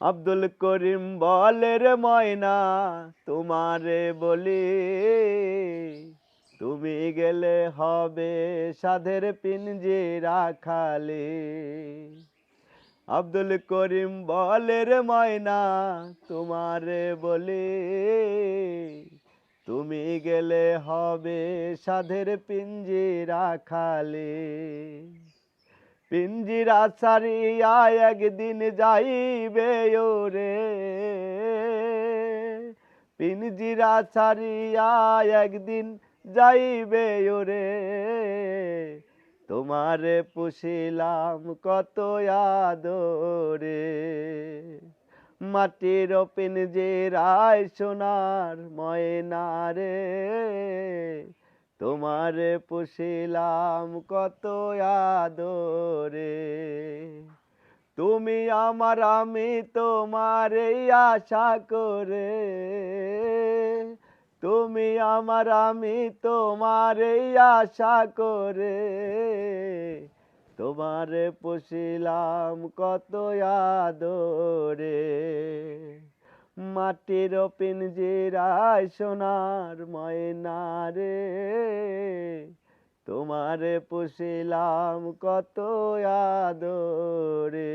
আব্দুল করিম বলে রে ময়না তোমারে বলি, তুমি গেলে হবে সাধের পিঞ্জিরা খালি। আব্দুল করিম বলে রে ময়না তোমারে বলি, তুমি গেলে হবে সাধের পিঞ্জিরা খালি। পিঞ্জিরা ছাড়িয়া একদিন যাইবে ওরে, পিঞ্জিরা ছাড়িয়া একদিন যাইবে ওরে। তোমারে পুষিলাম কত আদরে, মাটির পিঞ্জিরায় সোনার ময়না রে। তোমারে পুষিলাম কত আদরে, তুমি আমার আমি তোমার এই আশা করে। তুমি আমার আমি তোমার এই আশা করে, তোমারে পুষিলাম কত আদরে। মাটির পিঞ্জিরায় সোনার ময়না রে, তোমারে পুষিলাম কত আদরে।